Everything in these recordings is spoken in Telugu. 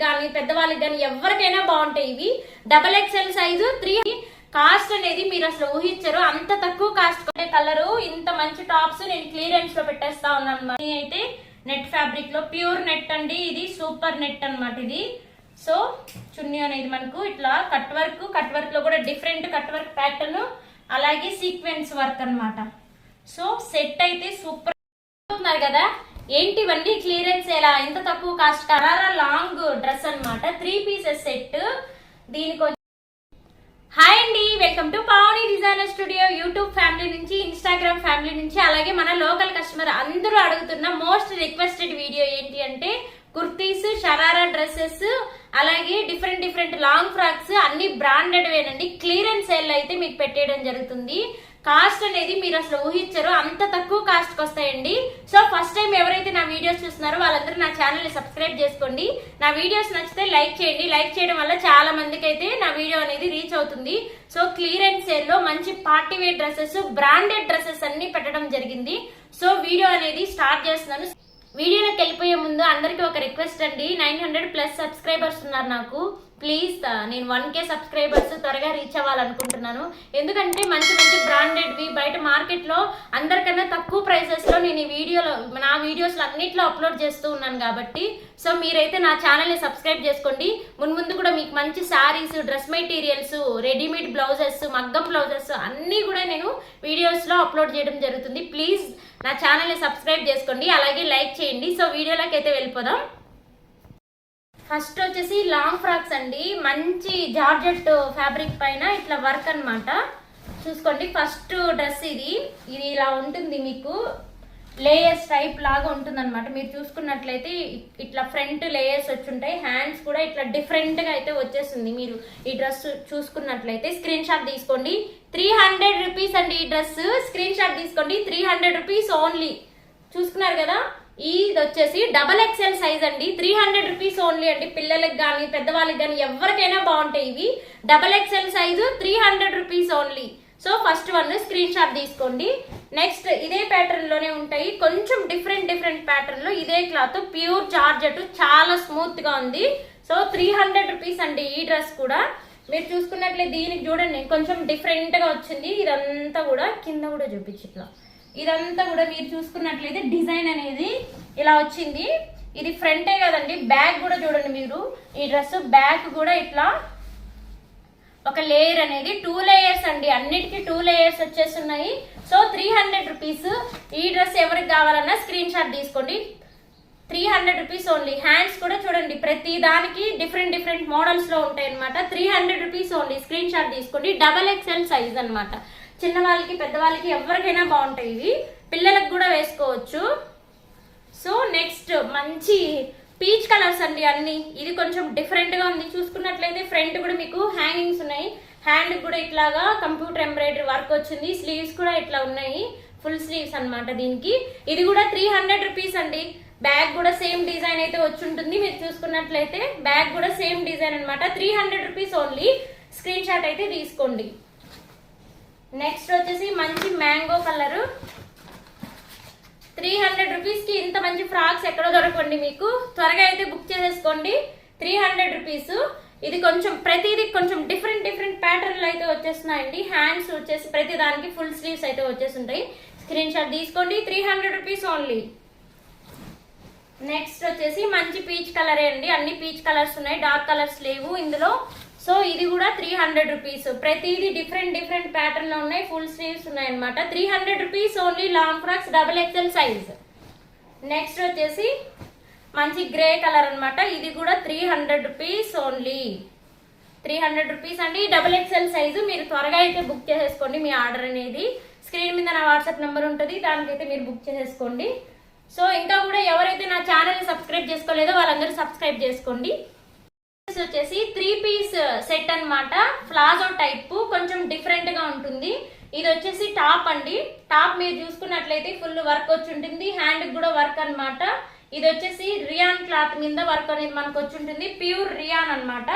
కానీ పెద్దవాళ్ళకి కానీ ఎవరికైనా బాగుంటాయి. ఇవి XXL సైజు 3. కాస్ట్ అనేది మీరు అసలు ఊహించరు, అంత తక్కువ కాస్ట్. కలరు ఇంత మంచి టాప్స్ నేను క్లియరెన్స్ లో పెట్టేస్తా ఉన్నాను. అయితే నెట్ ఫ్యాబ్రిక్ లో ప్యూర్ నెట్ అండి, ఇది సూపర్ నెట్ అన్నమాట ఇది. సో చున్నీ అనేది మనకు ఇట్లా కట్ వర్క్ లో కూడా డిఫరెంట్ కట్ వర్క్ ప్యాటర్న్, అలాగే సీక్వెన్స్ వర్క్ అన్నమాట. సో సెట్ అయితే సూపర్ అవుతున్నారు కదా. ఏంటి ఇవన్నీ క్లియరెన్స్ ఎలా, ఇంత తక్కువ కాస్ట్? కరారా లాంగ్ డ్రెస్ అన్నమాట, 3 పీసెస్ సెట్. దీనికి హాయ్ అండి, welcome to Pavani designer studio. YouTube family నుంచి, ఇన్స్టాగ్రామ్ ఫ్యామిలీ నుంచి, అలాగే మన లోకల్ కస్టమర్ అందరూ అడుగుతున్న మోస్ట్ రిక్వెస్టెడ్ వీడియో ఏంటి అంటే కుర్తీస్, షరారా డ్రెస్సెస్, అలాగే డిఫరెంట్ లాంగ్ ఫ్రాక్స్ అన్ని బ్రాండెడ్ వేనండి. క్లియరెన్స్ సేల్ అయితే మీకు పెట్టేయడం జరుగుతుంది. కాస్ట్ అనేది మీరు అసలు ఊహించరు, అంత తక్కువ కాస్ట్ కి వస్తాయండి. సో ఫస్ట్ టైం ఎవరైతే నా వీడియోస్ చూస్తున్నారో వాళ్ళందరూ నా ఛానల్ ని సబ్స్క్రైబ్ చేసుకోండి. నా వీడియోస్ నచ్చితే లైక్ చేయండి. లైక్ చేయడం వల్ల చాలా మందికి అయితే నా వీడియో అనేది రీచ్ అవుతుంది. సో క్లియరెన్స్ సేల్ లో మంచి party wear dresses, branded dresses అన్ని పెట్టడం జరిగింది. సో వీడియో అనేది స్టార్ట్ చేస్తున్నాను. వీడియోలోకి వెళ్ళిపోయే ముందు అందరికి ఒక రిక్వెస్ట్ అండి, 900+ సబ్స్క్రైబర్స్ ఉన్నారు నాకు. ప్లీజ్ నేను 1K సబ్స్క్రైబర్స్ త్వరగా రీచ్ అవ్వాలనుకుంటున్నాను. ఎందుకంటే మంచి బ్రాండెడ్వి బయట మార్కెట్లో అందరికన్నా తక్కువ ప్రైసెస్లో నేను నా వీడియోస్లో అన్నిట్లో అప్లోడ్ చేస్తూ ఉన్నాను కాబట్టి. సో మీరైతే నా ఛానల్ని సబ్స్క్రైబ్ చేసుకోండి. ముందు కూడా మీకు మంచి saris, dress materials, readymade blouses, మగ్గం బ్లౌజెస్ అన్నీ కూడా నేను వీడియోస్లో అప్లోడ్ చేయడం జరుగుతుంది. ప్లీజ్ నా ఛానల్ని సబ్స్క్రైబ్ చేసుకోండి, అలాగే లైక్ చేయండి. సో వీడియోలోకి అయితే వెళ్ళిపోదాం. ఫస్ట్ వచ్చేసి లాంగ్ ఫ్రాక్స్ అండి, మంచి జార్జెట్ ఫ్యాబ్రిక్ పైన ఇట్లా వర్క్ అన్నమాట. చూసుకోండి, ఫస్ట్ డ్రెస్ ఇది ఇలా ఉంటుంది, మీకు లేయర్స్ టైప్ లాగా ఉంటుంది అనమాట. మీరు చూసుకున్నట్లయితే ఇట్లా ఫ్రంట్ లేయర్స్ వచ్చుంటాయి, హ్యాండ్స్ కూడా ఇట్లా డిఫరెంట్ గా అయితే వచ్చేస్తుంది. మీరు ఈ డ్రెస్ చూసుకున్నట్లయితే స్క్రీన్ షాట్ తీసుకోండి. 300 రూపీస్ అండి ఈ డ్రెస్. స్క్రీన్ షాట్ తీసుకోండి, 300 రూపీస్ ఓన్లీ. చూసుకున్నారు కదా, ఇది వచ్చేసి XXL సైజ్ అండి, 300 రూపీస్ ఓన్లీ అండి. పిల్లలకి కానీ పెద్దవాళ్ళకి కానీ ఎవరికైనా బాగుంటాయి. ఇవి XXL size 300 rupees only. So first one screen shot తీసుకోండి. నెక్స్ట్ ఇదే ప్యాటర్న్ లోనే ఉంటాయి, కొంచెం డిఫరెంట్ ప్యాటర్న్ లో. ఇదే క్లాత్ ప్యూర్ జార్జెట్, చాలా స్మూత్ గా ఉంది. సో 300 రూపీస్ అండి ఈ డ్రెస్ కూడా. మీరు చూసుకున్నట్లయితే దీనికి చూడండి కొంచెం డిఫరెంట్ గా వచ్చింది. ఇదంతా కూడా కింద కూడా చూపించి ఇట్లా, ఇదంతా కూడా మీరు చూసుకున్నట్లయితే డిజైన్ అనేది ఇలా వచ్చింది. ఇది ఫ్రంటే కదండి, బ్యాక్ కూడా చూడండి మీరు. ఈ డ్రెస్ బ్యాక్ కూడా ఇట్లా ఒక లేయర్ అనేది 2 లేయర్స్ అండి, అన్నిటికీ 2 లేయర్స్ వచ్చేస్తున్నాయి. So 300 rupees. ఈ డ్రెస్ ఎవరికి కావాలన్నా స్క్రీన్ షాట్ తీసుకోండి, 300 రూపీస్ ఓన్లీ. హ్యాండ్స్ కూడా చూడండి, ప్రతి దానికి డిఫరెంట్ మోడల్స్ లో ఉంటాయి అనమాట. 300 రూపీస్ ఓన్లీ. స్క్రీన్ షాట్ తీసుకోండి. XXL సైజ్ అనమాట. చిన్న వాళ్ళకి పెద్దవాళ్ళకి ఎవరికైనా బాగుంటాయి. ఇవి పిల్లలకు కూడా వేసుకోవచ్చు. సో నెక్స్ట్ మంచి పీచ్ కలర్స్ అండి అన్ని. ఇది కొంచెం డిఫరెంట్ గా ఉంది. చూసుకున్నట్లయితే ఫ్రంట్ కూడా మీకు హ్యాంగింగ్స్ ఉన్నాయి, హ్యాండ్ కూడా ఇట్లాగా కంప్యూటర్ ఎంబ్రాయిడరీ వర్క్ వచ్చింది. స్లీవ్స్ కూడా ఇట్లా ఉన్నాయి, ఫుల్ స్లీవ్స్ అనమాట దీనికి. ఇది కూడా 300 రూపీస్ అండి. బ్యాగ్ కూడా సేమ్ డిజైన్ అయితే వచ్చి ఉంటుంది. మీరు చూసుకున్నట్లయితే బ్యాగ్ కూడా సేమ్ డిజైన్ అనమాట. 300 రూపీస్ ఓన్లీ. స్క్రీన్ షాట్ అయితే తీసుకోండి. నెక్స్ట్ వచ్చేసి మంచి మ్యాంగో కలర్, 300 రూపీస్ కి ఇంత మంచి ఫ్రాక్స్ ఎక్కడో దొరకండి మీకు. త్వరగా అయితే బుక్ చేసేసుకోండి. 300 రూపీస్. ఇది కొంచెం ప్రతిదీ కొంచెం డిఫరెంట్ ప్యాటర్న్లు అయితే వచ్చేస్తున్నాయండి. హ్యాండ్స్ వచ్చేసి ప్రతి దానికి ఫుల్ స్లీవ్స్ అయితే వచ్చేస్తుంటాయి. స్క్రీన్ షాట్ తీసుకోండి. 300 రూపీస్ ఓన్లీ. నెక్స్ట్ వచ్చేసి మంచి పీచ్ కలరే అండి, అన్ని పీచ్ కలర్స్ ఉన్నాయి, డార్క్ కలర్స్ లేవు ఇందులో. సో ఇది కూడా 300 రూపీస్. ప్రతిదీ డిఫరెంట్ ప్యాటర్న్ లో ఉన్నాయి, ఫుల్ స్లీవ్స్ ఉన్నాయి అనమాట. 300 rupees only. Long frocks XXL size. Next వచ్చేసి మంచి గ్రే కలర్ అనమాట. ఇది కూడా 300 రూపీస్ ఓన్లీ. 300 రూపీస్ అండి, XXL సైజు. మీరు త్వరగా అయితే బుక్ చేసేసుకోండి మీ ఆర్డర్ అనేది. స్క్రీన్ మీద నా వాట్సాప్ నెంబర్ ఉంటుంది, దానికైతే మీరు బుక్ చేసేసుకోండి. సో ఇంకా కూడా ఎవరైతే నా ఛానల్ని సబ్స్క్రైబ్ చేసుకోలేదో వాళ్ళందరూ సబ్స్క్రైబ్ చేసుకోండి. వచ్చేసి 3 పీస్ సెట్ అన్నమాట, ప్లాజో టైప్, కొంచెం డిఫరెంట్ గా ఉంటుంది. ఇది వచ్చేసి టాప్ అండి. టాప్ మీరు చూసుకున్నట్లయితే ఫుల్ వర్క్ వచ్చి ఉంటుంది, హ్యాండ్ కూడా వర్క్ అన్నమాట. ఇది వచ్చేసి రియాన్ క్లాత్ మీద వర్క్ అనేది మనకు వచ్చి ఉంటుంది, ప్యూర్ రియాన్ అన్నమాట.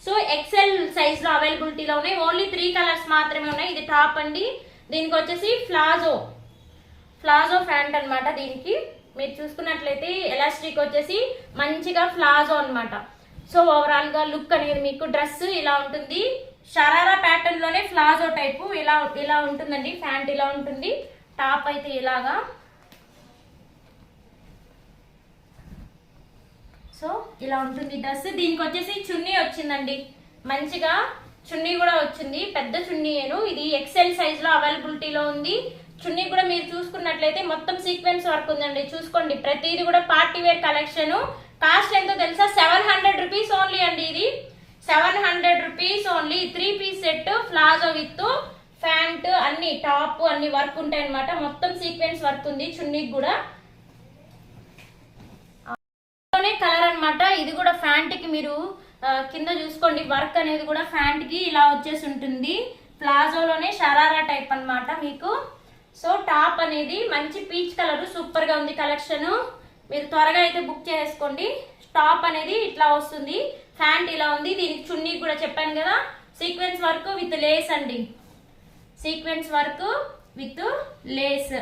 సో XL సైజ్ లో అవైలబిలిటీలో ఉన్నాయి. ఓన్లీ 3 కలర్స్ మాత్రమే ఉన్నాయి. ఇది టాప్ అండి. దీనికి వచ్చేసి ప్లాజో ప్యాంట్ అన్నమాట. దీనికి మీరు చూసుకున్నట్లయితే ఎలాస్టిక్ వచ్చేసి మంచిగా ప్లాజో అన్నమాట. సో ఓవరాల్ గా లుక్ అనేది మీకు డ్రెస్ ఇలా ఉంటుంది. షరారా ప్యాటర్న్ లోనే ప్లాజో టైపు ఇలా ఉంటుందండి. ప్యాంట్ ఇలా ఉంటుంది, టాప్ అయితే ఇలాగా. సో ఇలా ఉంటుంది డ్రెస్. దీనికి వచ్చేసి చున్నీ వచ్చిందండి, మంచిగా చున్నీ కూడా వచ్చింది, పెద్ద చున్నీ. ఇది ఎక్సెల్ సైజ్ లో అవైలబిలిటీలో ఉంది. చున్నీ కూడా మీరు చూసుకున్నట్లయితే మొత్తం సీక్వెన్స్ వర్క్ ఉందండి. చూసుకోండి, ప్రతిది కూడా పార్టీ వేర్ కలెక్షన్. కాస్ట్ ఎంతో తెలుసా? 700 రూపీస్ ఓన్లీ అండి. ఇది 700 rupees only. 3 piece set, palazzo with pant, అన్ని టాప్ అన్ని వర్క్ ఉంటాయి అనమాట. మొత్తం సీక్వెన్స్ వర్క్ ఉంది చున్నీకి కూడా. కలర్ అన్నమాట. ఇది కూడా ప్యాంట్ కి మీరు కింద చూసుకోండి, వర్క్ అనేది కూడా ప్యాంట్ కి ఇలా వచ్చేసి ఉంటుంది. ప్లాజోలోనే షరారా టైప్ అన్నమాట మీకు. సో టాప్ అనేది మంచి పీచ్ కలర్, సూపర్ గా ఉంది కలెక్షన్. మీరు త్వరగా అయితే బుక్ చేసుకోండి. టాప్ అనేది ఇట్లా వస్తుంది, ప్యాంట్ ఇలా ఉంది. దీనికి చున్నీ కూడా చెప్పాను కదా, సీక్వెన్స్ వర్క్ విత్ లేస్ అండి. సీక్వెన్స్ వర్క్ విత్ లేస్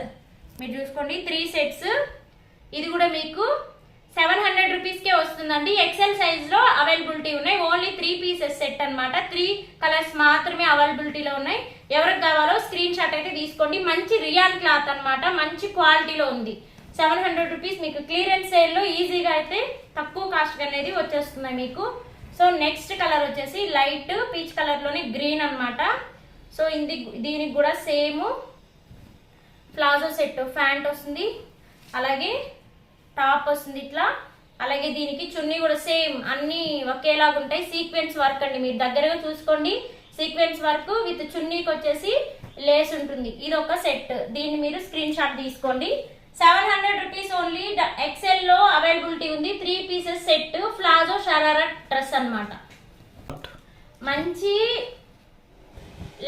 మీరు చూసుకోండి. 3 సెట్స్. ఇది కూడా మీకు 700 రూపీస్ కే వస్తుందండి. ఎక్సెల్ సైజ్ లో అవైలబిలిటీ ఉన్నాయి. ఓన్లీ 3 పీసెస్ సెట్ అన్నమాట. 3 కలర్స్ మాత్రమే అవైలబిలిటీలో ఉన్నాయి. ఎవరికి కావాలో స్క్రీన్ షాట్ అయితే తీసుకోండి. మంచి రియాన్ క్లాత్ అన్నమాట, మంచి క్వాలిటీలో ఉంది. 700 రూపీస్ మీకు క్లియరెన్స్ సేల్ లో ఈజీగా అయితే తక్కువ కాస్ట్ అనేది వచ్చేస్తుంది మీకు. సో నెక్స్ట్ కలర్ వచ్చేసి లైట్ పీచ్ కలర్ లోనే గ్రీన్ అన్నమాట. సో దీనికి కూడా సేమ్ ప్లాజో సెట్, ప్యాంట్ వస్తుంది, అలాగే టాప్ వస్తుంది ఇట్లా. అలాగే దీనికి చున్నీ కూడా సేమ్, అన్ని ఒకేలాగా ఉంటాయి. సీక్వెన్స్ వర్క్ అండి, మీరు దగ్గరగా చూసుకోండి. సీక్వెన్స్ వర్క్ విత్ చున్నీకి వచ్చేసి లేస్ ఉంటుంది. ఇది ఒక సెట్. దీన్ని మీరు స్క్రీన్ షాట్ తీసుకోండి. 700 రూపీస్ ఓన్లీ. ఎక్సెల్ లో అవైలబిలిటీ ఉంది. 3 pieces set, palazzo sharara dress అన్నమాట. మంచి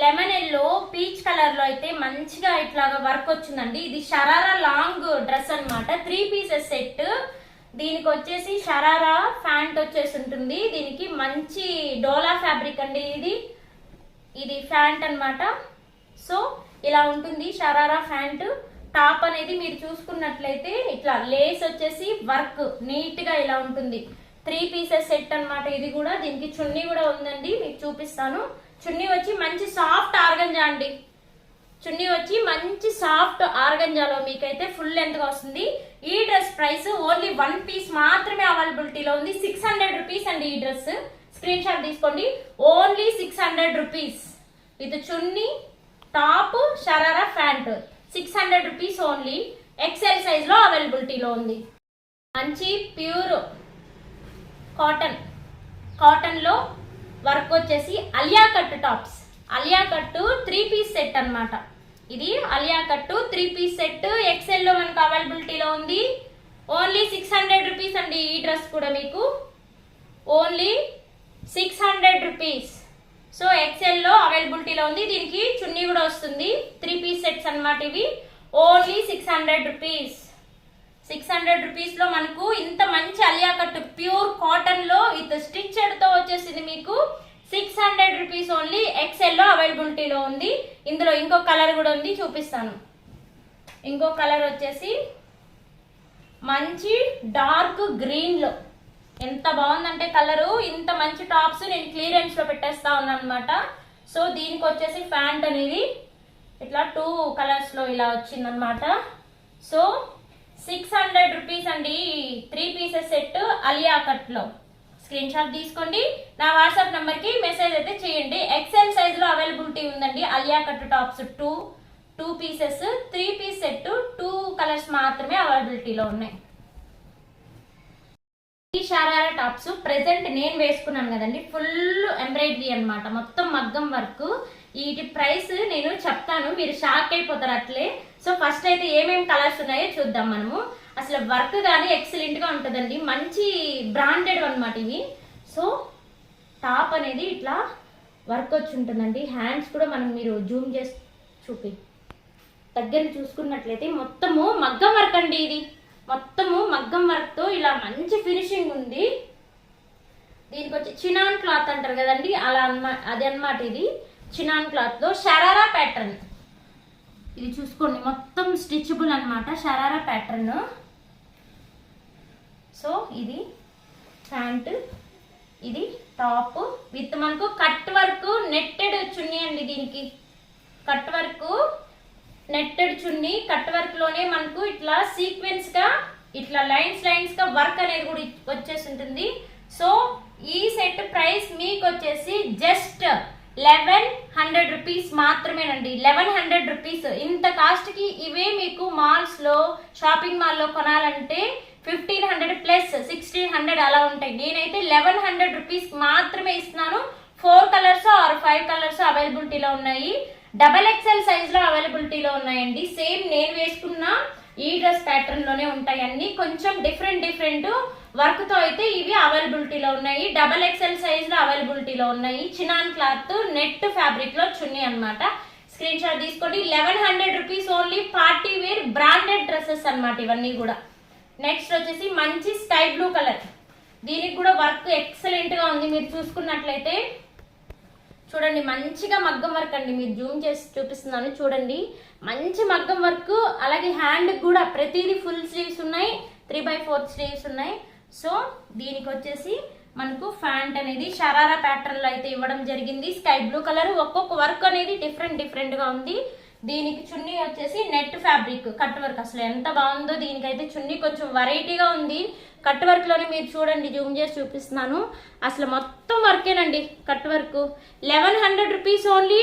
లెమన్ ఎల్లో పీచ్ కలర్ లో అయితే మంచిగా ఇట్లాగా వర్క్ వచ్చిందండి. ఇది షరారా లాంగ్ డ్రెస్ అన్నమాట. 3 పీసెస్ సెట్. దీనికి వచ్చేసి షరారా ప్యాంట్ వచ్చేసి ఉంటుంది. దీనికి మంచి డోలా ఫ్యాబ్రిక్ అండి. ఇది ప్యాంట్ అన్నమాట. సో ఇలా ఉంటుంది షరారా ప్యాంట్. టాప్ అనేది మీరు చూసుకున్నట్లయితే ఇట్లా లేస్ వచ్చేసి వర్క్ నీట్ గా ఇలా ఉంటుంది. 3 పీసెస్ సెట్ అన్నమాట. ఇది కూడా దీనికి చున్నీ కూడా ఉందండి, మీకు చూపిస్తాను. చున్నీ వచ్చి మంచి సాఫ్ట్ ఆర్గంజా అండి. చున్నీ వచ్చి మంచి సాఫ్ట్ ఆర్గంజాలో మీకైతే ఫుల్ లెంత్ గా వస్తుంది. ఈ డ్రెస్ ప్రైస్ ఓన్లీ 1 పీస్ మాత్రమే అవైలబిలిటీలో ఉంది. 600 రూపీస్ అండి ఈ డ్రెస్. స్క్రీన్ షాట్ తీసుకోండి. Only 600 rupees with chunni, top, sharara pant. 600 rupees only. XL size లో అవైలబిలిటీలో ఉంది. మంచి ప్యూర్ కాటన్ లో వర్క్ వచ్చేసి Alia cut tops. Alia cut 3 piece set అన్నమాట. ఇది Alia cut 3 piece set. XL లో మనకు అవైలబిలిటీలో ఉంది. ఓన్లీ 600 రూపీస్ అండి. ఈ డ్రెస్ కూడా మీకు ఓన్లీ 600 రూపీస్. సో ఎక్సెల్ లో అవైలబిలిటీలో ఉంది. దీనికి చున్నీ కూడా వస్తుంది. 3 పీస్ సెట్స్ అన్నమాట ఇవి. Only 600 rupees. 600 రూపీస్ లో మనకు ఇంత మంచి అలియా కట్ ప్యూర్ కాటన్ లో విత్ స్టిచ్డ్ తో వచ్చేసింది మీకు. 600 రూపీస్ ఓన్లీ. ఎక్సెల్ లో అవైలబిలిటీలో ఉంది. ఇందులో ఇంకో కలర్ కూడా ఉంది, చూపిస్తాను. ఇంకో కలర్ వచ్చేసి మంచి డార్క్ గ్రీన్ లో ఎంత బాగుందంటే కలరు. ఇంత మంచి టాప్స్ నేను క్లియరెన్స్ లో పెట్టేస్తా ఉన్నాను అనమాట. సో దీనికి వచ్చేసి ప్యాంట్ అనేది ఇట్లా 2 కలర్స్ లో ఇలా వచ్చిందనమాట. సో 600 రూపీస్ అండి. 3 పీసెస్ సెట్ అలియా కట్ లో. స్క్రీన్ షాట్ తీసుకోండి. నా వాట్సాప్ నంబర్ కి మెసేజ్ అయితే చేయండి. ఎక్సెల్ సైజ్ లో అవైలబిలిటీ ఉందండి. Alia cut tops 2 pieces, 3 piece set 2 colours మాత్రమే అవైలబిలిటీలో ఉన్నాయి. ఈ షరారా టాప్స్ ప్రెసెంట్ నేను వేసుకున్నాను కదండి, ఫుల్ ఎంబ్రాయిడరీ అన్నమాట, మొత్తం మగ్గం వర్క్. వీటి ప్రైస్ నేను చెప్తాను, మీరు షాక్ అయిపోతారు అట్లే. సో ఫస్ట్ అయితే ఏమేమి కలర్స్ ఉన్నాయో చూద్దాం మనము. అసలు వర్క్ కానీ ఎక్సలెంట్ గా ఉంటుందండి, మంచి బ్రాండెడ్ అన్నమాట ఇవి. సో టాప్ అనేది ఇట్లా వర్క్ వచ్చి ఉంటుందండి. హ్యాండ్స్ కూడా మనం మీరు జూమ్ చేసి చూపి దగ్గర చూసుకున్నట్లయితే మొత్తము మగ్గం వర్క్ అండి. ఇది మొత్తము మగ్గం వర్క్ తో ఇలా మంచి ఫినిషింగ్ ఉంది. దీనికి వచ్చి చినాన్ క్లాత్ అంటారు కదండి, అలా అది అన్నమాట. ఇది చినాన్ క్లాత్ లో షరారా ప్యాటర్న్. ఇది చూసుకోండి, మొత్తం స్టిచబుల్ అన్నమాట, షరారా ప్యాటర్న్. సో ఇది ప్యాంట్, ఇది టాప్ విత్ మనకు కట్ వర్క్ నెట్టెడ్ చున్నీ అండి. దీనికి కట్ వర్క్ నెట్టెడ్ చున్నీ, కట్ వర్క్ లోనే మనకు ఇట్లా సీక్వెన్స్ గా ఇట్లా లైన్స్ గా వర్క్ అనేది కూడా వచ్చేసి ఉంటుంది. సో ఈ సెట్ ప్రైస్ మీకు వచ్చేసి జస్ట్ 1100 రూపీస్ మాత్రమేనండి. 1100 రూపీస్. ఇంత కాస్ట్ కి ఇవే మీకు మాల్స్ లో షాపింగ్ మాల్ లో కొనాలంటే 1500 ప్లస్ 1600 అలా ఉంటాయి. నేనైతే 1100 రూపీస్ మాత్రమే ఇస్తున్నాను. 4 కలర్స్ ఆర్ 5 కలర్స్ అవైలబిలిటీలో ఉన్నాయి. XXL సైజ్ లో అవైలబిలిటీలో ఉన్నాయండి. సేమ్ నేను వేసుకున్న ఈ డ్రెస్ ప్యాటర్న్ లోనే ఉంటాయి అన్ని. కొంచెం డిఫరెంట్ వర్క్ తో అయితే ఇవి అవైలబిలిటీలో ఉన్నాయి. XXL సైజ్ లో అవైలబిలిటీలో ఉన్నాయి. చినాన్ క్లాత్ నెట్ ఫ్యాబ్రిక్ లో చున్నీ అన్నమాట. స్క్రీన్ షాట్ తీసుకోండి. 1100 rupees only. Party wear branded dresses అన్నమాట ఇవన్నీ కూడా. నెక్స్ట్ వచ్చేసి మంచి స్కై బ్లూ కలర్. దీనికి కూడా వర్క్ ఎక్సలెంట్ గా ఉంది. మీరు చూసుకున్నట్లయితే చూడండి, మంచిగా మగ్గం వర్క్ అండి. మీరు జూమ్ చేసి చూపిస్తున్నాను చూడండి. మంచి మగ్గం వర్క్, అలాగే హ్యాండ్ కూడా ప్రతిదీ ఫుల్ స్లీవ్స్ ఉన్నాయి, 3/4 స్లీవ్స్ ఉన్నాయి. సో దీనికి వచ్చేసి మనకు ఫ్యాంట్ అనేది షరారా ప్యాటర్న్ లో అయితే ఇవ్వడం జరిగింది. Sky blue colour. ఒక్కొక్క వర్క్ అనేది డిఫరెంట్ గా ఉంది. దీనికి చున్నీ వచ్చేసి నెట్ ఫ్యాబ్రిక్ కట్ వర్క్. అసలు ఎంత బాగుందో. దీనికైతే చున్నీ కొంచెం వెరైటీగా ఉంది. కట్ వర్క్ లోనే మీరు చూడండి, జూమ్ చేసి చూపిస్తున్నాను. అసలు మొత్తం వర్కేనండి cut work. 1100 rupees only.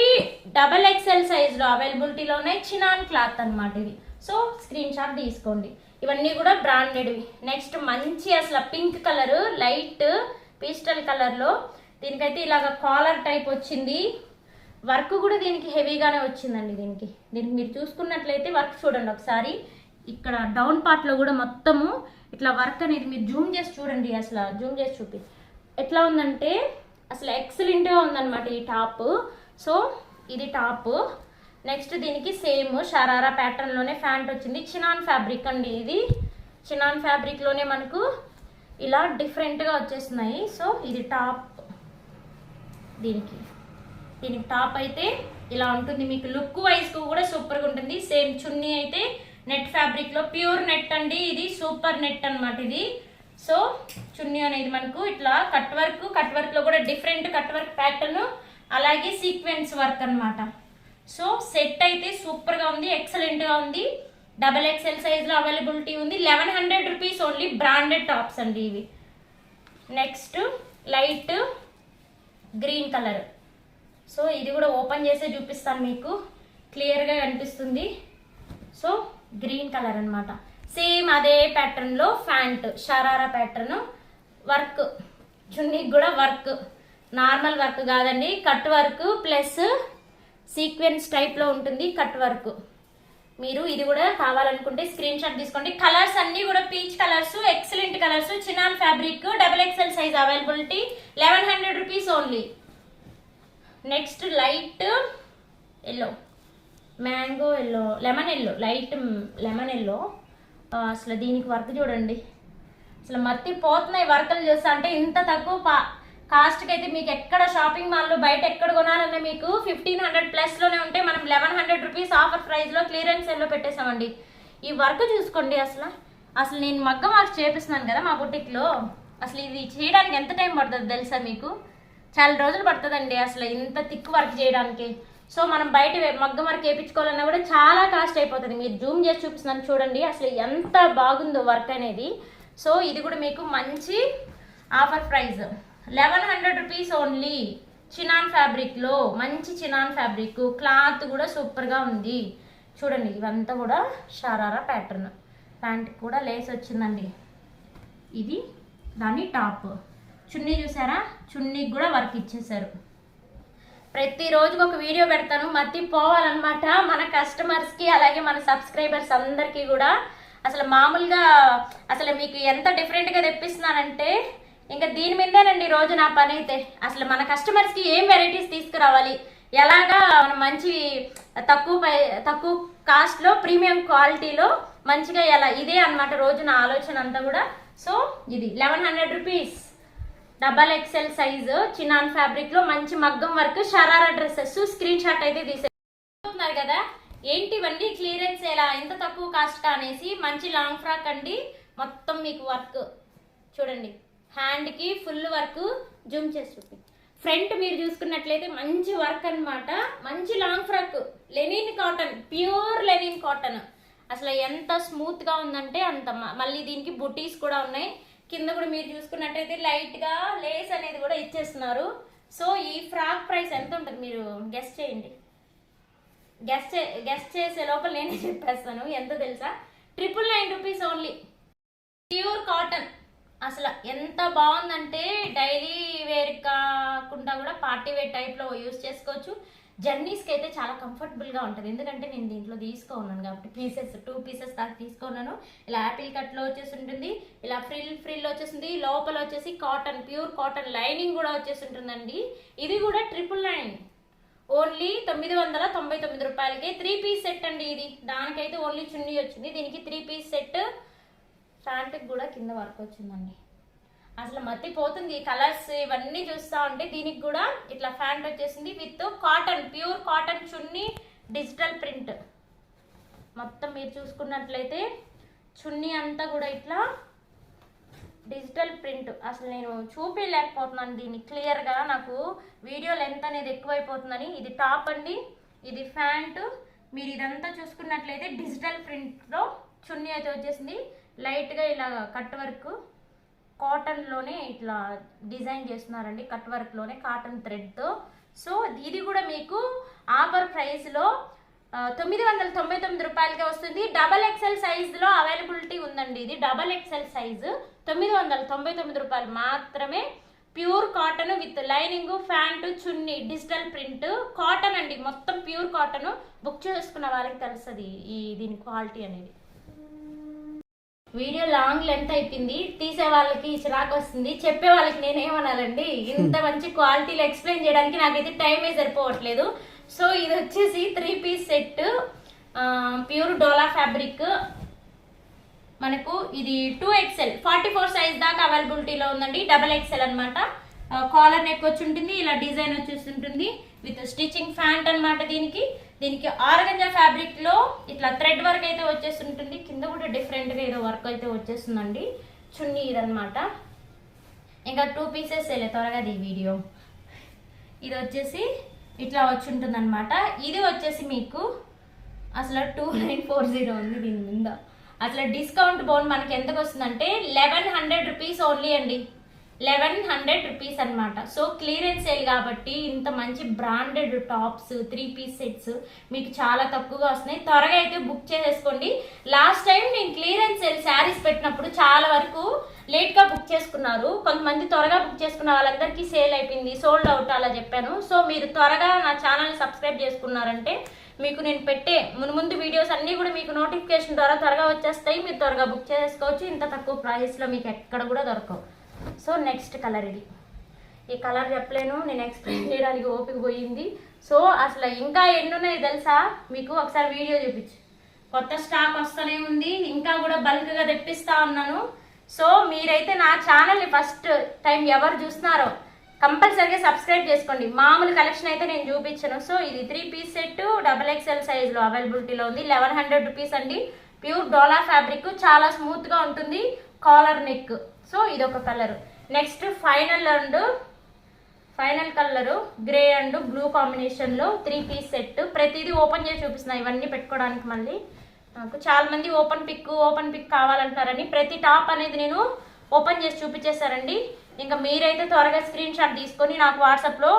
XXL size లో అవైలబిలిటీలో ఉన్నాయి. చినాన్ క్లాత్ అన్నమాట ఇది. సో స్క్రీన్ షాట్ తీసుకోండి. ఇవన్నీ కూడా బ్రాండెడ్వి. నెక్స్ట్ మంచి అసలు పింక్ కలర్, లైట్ పీస్టల్ కలర్ లో దీనికైతే ఇలాగ కాలర్ టైప్ వచ్చింది. వర్క్ కూడా దీనికి హెవీగానే వచ్చిందండి. దీనికి మీరు చూసుకున్నట్లయితే వర్క్ చూడండి ఒకసారి. ఇక్కడ డౌన్ పార్ట్ లో కూడా మొత్తము ఇట్లా వర్క్ అనేది మీరు జూమ్ చేసి చూడండి. అసలు జూమ్ చేసి చూపి ఎట్లా ఉందంటే అసలు ఎక్సలెంట్ గా ఉందన్నమాట ఈ టాప్. సో ఇది టాప్. నెక్స్ట్ దీనికి సేమ్ షరారా ప్యాటర్న్ లోనే ప్యాంట్ వచ్చింది. చినాన్ ఫ్యాబ్రిక్ అండి ఇది. చినాన్ ఫ్యాబ్రిక్ లోనే మనకు ఇలా డిఫరెంట్ గా వచ్చేస్తున్నాయి. సో ఇది టాప్. దీనికి టాప్ అయితే ఇలా ఉంటుంది. మీకు లుక్ వైజ్ కూడా సూపర్ గా ఉంటుంది. సేమ్ చున్నీ అయితే నెట్ ఫ్యాబ్రిక్ లో ప్యూర్ నెట్ అండి. ఇది సూపర్ నెట్ అన్నమాట ఇది. సో చున్నీ అనేది మనకు ఇట్లా కట్ వర్క్ లో కూడా డిఫరెంట్ కట్ వర్క్ ప్యాటర్న్, అలాగే సీక్వెన్స్ వర్క్ అన్నమాట. సో సెట్ అయితే సూపర్ గా ఉంది, ఎక్సలెంట్ గా ఉంది. XXL సైజ్ లో అవైలబిలిటీ ఉంది. 1100 రూపీస్ ఓన్లీ. బ్రాండెడ్ టాప్స్ అండి ఇవి. Next light green colour. So ఇది కూడా ఓపెన్ చేసే చూపిస్తాను, మీకు క్లియర్ గా కనిపిస్తుంది. సో గ్రీన్ కలర్ అన్నమాట. సేమ్ అదే ప్యాటర్న్ లో ప్యాంట్ షరారా ప్యాటర్న్. వర్క్ చున్నీకి కూడా వర్క్, నార్మల్ వర్క్ కాదండి, cut work plus sequence type లో ఉంటుంది కట్ వర్క్. మీరు ఇది కూడా కావాలనుకుంటే స్క్రీన్ షాట్ తీసుకోండి. కలర్స్ అన్ని కూడా peach colours, excellent colours. Chinon fabric XXL size availability. 1100 rupees only. Next light yellow, mango yellow, lemon yellow, light lemon yellow. అసలు దీనికి వర్క్ చూడండి, అసలు మర్తిపోతున్నాయి వర్కలు చూస్తా. అంటే ఇంత తక్కువ కాస్ట్కి అయితే మీకు ఎక్కడ షాపింగ్ మాల్లో బయట ఎక్కడ కొనాలన్నా మీకు 1500 ప్లస్ లోనే ఉంటే మనం 1100 రూపీస్ ఆఫర్ ప్రైస్ లో క్లియరెన్స్ సేల్ లో పెట్టేసామండి. ఈ వర్క్ చూసుకోండి. అసలు నేను మగ్గం వర్క్ చేపిస్తున్నాను కదా మా బుటిక్ లో. అసలు ఇది చేయడానికి ఎంత టైం పడుతుంది తెలుసా మీకు? చాలా రోజులు పడుతుందండి అసలు ఇంత థిక్ వర్క్ చేయడానికి. సో మనం బయట మగ్గం వర్క్ వేయించుకోవాలన్నా కూడా చాలా కాస్ట్ అయిపోతుంది. మీరు జూమ్ చేసి చూపిస్తున్నాను చూడండి అసలు ఎంత బాగుందో వర్క్ అనేది. సో ఇది కూడా మీకు మంచి offer price. 1100 rupees only. Chinon fabric లో మంచి చినాన్ ఫ్యాబ్రిక్. క్లాత్ కూడా సూపర్ గా ఉంది చూడండి. ఇవంతా కూడా షరారా ప్యాటర్న్. ప్యాంట్ కూడా లేస్ వచ్చిందండి. ఇది దాని టాప్. చున్నీ చూసారా? చున్నీకి కూడా వర్క్ ఇచ్చేసారు. ప్రతిరోజుకి ఒక వీడియో పెడతాను, మర్చిపోవాలన్నమాట మన కస్టమర్స్ కి అలాగే మన సబ్స్క్రైబర్స్ అందరికీ కూడా. అసలు మామూలుగా అసలు మీకు ఎంత డిఫరెంట్ గా తెప్పిస్తున్నానంటే ఇంకా దీని మీదేనండి రోజు నా పని అయితే. అసలు మన కస్టమర్స్ కి ఏం వెరైటీస్ తీసుకురావాలి, ఎలాగా మనం మంచి తక్కువ కాస్ట్ లో ప్రీమియం క్వాలిటీలో మంచిగా ఎలా, ఇదే అన్నమాట రోజు నా ఆలోచన అంతా కూడా. సో ఇది 1100 rupees. XXL size chinon fabric లో మంచి మగ్గం work sharara dresses. Screen shot అయితే తీసేస్తున్నారు కదా, ఏంటి ఇవన్నీ క్లియరెన్స్ ఎలా ఇంత తక్కువ కాస్ట్ అనేసి. మంచి లాంగ్ ఫ్రాక్ అండి, మొత్తం మీకు వర్క్ చూడండి. హ్యాండ్కి ఫుల్ వర్క్. జూమ్ చేసి చూపి. ఫ్రంట్ మీరు చూసుకున్నట్లయితే మంచి వర్క్ అన్నమాట. మంచి long frock, linen cotton, pure linen cotton. అసలు ఎంత స్మూత్ గా ఉందంటే అంత. మళ్ళీ దీనికి బుటీస్ కూడా ఉన్నాయి. కింద కూడా మీరు చూసుకున్నట్టయితే లైట్ గా లేస్ అనేది కూడా ఇచ్చేస్తున్నారు. సో ఈ ఫ్రాక్ ప్రైస్ ఎంత ఉంటుంది మీరు గెస్ చేయండి. గెస్ చేసే లోపల నేనే చెప్పేస్తాను. ఎంత తెలుసా? 999 రూపీస్ ఓన్లీ. Pure cotton. అసలు ఎంత బాగుందంటే డైలీ వేర్ కాకుండా కూడా పార్టీ వేర్ టైప్లో యూస్ చేసుకోవచ్చు. జర్నీస్కి అయితే చాలా కంఫర్టబుల్గా ఉంటుంది. ఎందుకంటే నేను దీంట్లో తీసుకోన్నాను కాబట్టి పీసెస్ 2 పీసెస్ దాకా తీసుకున్నాను. ఇలా యాపిల్ కట్లో వచ్చేసి ఉంటుంది, ఇలా ఫ్రిల్ వచ్చేసింది. లోపల వచ్చేసి కాటన్, ప్యూర్ కాటన్ లైనింగ్ కూడా వచ్చేసి ఉంటుందండి. ఇది కూడా 999 ఓన్లీ 999 రూపాయలకి 3 పీస్ సెట్ అండి. ఇది దానికైతే ఓన్లీ చున్నీ వచ్చింది, దీనికి 3 పీస్ సెట్. ప్యాంట్కి కూడా కింద వర్క్ వచ్చిందండి. అసలు మర్చిపోతుంది ఈ కలర్స్ ఇవన్నీ చూస్తూ ఉంటే. దీనికి కూడా ఇట్లా ప్యాంట్ వచ్చేసింది with cotton, pure cotton chunni, digital print. మొత్తం మీరు చూసుకున్నట్లయితే చున్నీ అంతా కూడా ఇట్లా డిజిటల్ ప్రింట్. అసలు నేను చూపించలేకపోతున్నాను దీన్ని క్లియర్గా, నాకు వీడియో లెంత్ అనేది ఎక్కువైపోతుందని. ఇది టాప్ అండి, ఇది ప్యాంటు. మీరు ఇదంతా చూసుకున్నట్లయితే డిజిటల్ ప్రింట్లో చున్నీ అయితే వచ్చేసింది. లైట్గా ఇలా కట్ వర్క్ కాటన్లోనే ఇట్లా డిజైన్ చేస్తున్నారండి, కట్ వర్క్లోనే కాటన్ థ్రెడ్తో. సో ఇది కూడా మీకు ఆఫర్ ప్రైస్లో 999 రూపాయలకే వస్తుంది. XXL సైజులో అవైలబిలిటీ ఉందండి. ఇది XXL సైజు 999 రూపాయలు మాత్రమే. Pure cotton with lining, pant, chunni, digital print cotton అండి. మొత్తం ప్యూర్ కాటన్. బుక్ చేసుకున్న వాళ్ళకి తెలుస్తుంది దీని క్వాలిటీ అనేది. వీడియో లాంగ్ లెంత్ అయిపోయింది, తీసే వాళ్ళకి చిరాకు వస్తుంది, చెప్పే వాళ్ళకి నేనేమనాలండి. ఇంత మంచి క్వాలిటీలో ఎక్స్ప్లెయిన్ చేయడానికి నాకైతే టైమే సరిపోవట్లేదు. సో ఇది వచ్చేసి 3 పీస్ సెట్, ప్యూర్ డోలా ఫ్యాబ్రిక్. మనకు ఇది 2XL 44 సైజ్ దాకా అవైలబిలిటీలో ఉందండి. XXL అనమాట. కాలర్ నెక్ వచ్చి ఉంటుంది, ఇలా డిజైన్ వచ్చేసి ఉంటుంది విత్ స్టిచ్చింగ్ ప్యాంట్ అనమాట. దీనికి ఆర్గంజా ఫ్యాబ్రిక్ లో ఇట్లా థ్రెడ్ వర్క్ అయితే వచ్చేసి ఉంటుంది. కింద కూడా డిఫరెంట్ గా ఏదో వర్క్ అయితే వచ్చేస్తుందండి. చున్నీ ఇదనమాట. ఇంకా 2 పీసెస్ త్వరగా ఈ వీడియో. ఇది వచ్చేసి ఇట్లా వచ్చి ఉంటుంది అనమాట. ఇది వచ్చేసి మీకు అసలు 2940 ఉంది దీని మీద. అసలు డిస్కౌంట్ బోన్ మనకి ఎంతకు వస్తుందంటే 1100 రూపీస్ ఓన్లీ అండి. 1100 రూపీస్ అనమాట. సో క్లియరెన్స్ సేల్ కాబట్టి ఇంత మంచి బ్రాండెడ్ టాప్స్ 3 పీస్ సెట్స్ మీకు చాలా తక్కువగా వస్తున్నాయి. త్వరగా అయితే బుక్ చేసేసుకోండి. లాస్ట్ టైం నేను క్లియరెన్స్ సేల్ శారీస్ పెట్టినప్పుడు చాలా వరకు లేట్గా బుక్ చేసుకున్నారు. కొంతమంది త్వరగా బుక్ చేసుకున్న వాళ్ళందరికీ సేల్ అయిపోయింది, సోల్డ్ అవుట్ అలా చెప్పాను. సో మీరు త్వరగా నా ఛానల్ని సబ్స్క్రైబ్ చేసుకున్నారంటే మీకు నేను పెట్టే ముందు వీడియోస్ అన్నీ కూడా మీకు నోటిఫికేషన్ ద్వారా త్వరగా వచ్చేస్తాయి. మీరు త్వరగా బుక్ చేసుకోవచ్చు. ఇంత తక్కువ ప్రైస్లో మీకు ఎక్కడ కూడా దొరకవు. సో నెక్స్ట్ కలర్ ఇది. ఈ కలర్ చెప్పలేను, నేను ఎక్స్ప్లెయిన్ చేయడానికి ఓపిక పోయింది. సో అసలు ఇంకా ఎన్ని ఉన్నాయి తెలుసా మీకు? ఒకసారి వీడియో చూపించు. కొత్త స్టాక్ వస్తూనే ఉంది, ఇంకా కూడా బల్క్గా తెప్పిస్తా ఉన్నాను. సో మీరైతే నా ఛానల్ని ఫస్ట్ టైం ఎవరు చూస్తున్నారో కంపల్సరీగా సబ్స్క్రైబ్ చేసుకోండి. మామూలు కలెక్షన్ అయితే నేను చూపించను. సో ఇది 3 పీస్ సెట్ XXL సైజ్లో అవైలబిలిటీలో ఉంది. 1100 రూపీస్ అండి. ప్యూర్ డోలా ఫ్యాబ్రిక్, చాలా స్మూత్గా ఉంటుంది. Collar neck. సో ఇదొక colour. Next final colour grey and blue కాంబినేషన్లో 3 పీస్ సెట్. ప్రతిదీ ఓపెన్ చేసి చూపిస్తున్నాయి ఇవన్నీ పెట్టుకోవడానికి. మళ్ళీ నాకు చాలా మంది ఓపెన్ పిక్ కావాలంటారని ప్రతి టాప్ అనేది నేను ఓపెన్ చేసి చూపించేశారండి. ఇంకా మీరైతే త్వరగా స్క్రీన్ షాట్ తీసుకొని నాకు వాట్సాప్లో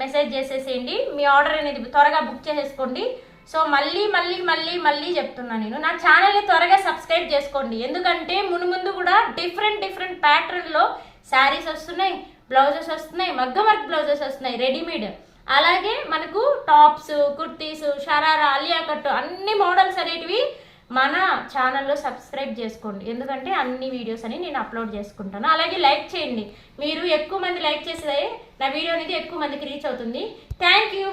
మెసేజ్ చేసేసేయండి. మీ ఆర్డర్ అనేది త్వరగా బుక్ చేసేసుకోండి. సో మళ్ళీ చెప్తున్నాను, నేను నా ఛానల్ని త్వరగా సబ్స్క్రైబ్ చేసుకోండి. ఎందుకంటే ముందు కూడా డిఫరెంట్ ప్యాటర్న్లో శారీస్ వస్తున్నాయి, బ్లౌజెస్ వస్తున్నాయి, మగ్గ వర్క్ బ్లౌజెస్ వస్తున్నాయి రెడీమేడ్. అలాగే మనకు టాప్స్, కుర్తీస్, షరారా, అలియా కట్ అన్ని మోడల్స్ అనేటివి మన ఛానల్లో సబ్స్క్రైబ్ చేసుకోండి. ఎందుకంటే అన్ని వీడియోస్ అని నేను అప్లోడ్ చేసుకుంటాను. అలాగే లైక్ చేయండి. మీరు ఎక్కువ మంది లైక్ చేస్తే నా వీడియో అనేది ఎక్కువ మందికి రీచ్ అవుతుంది. Thank you.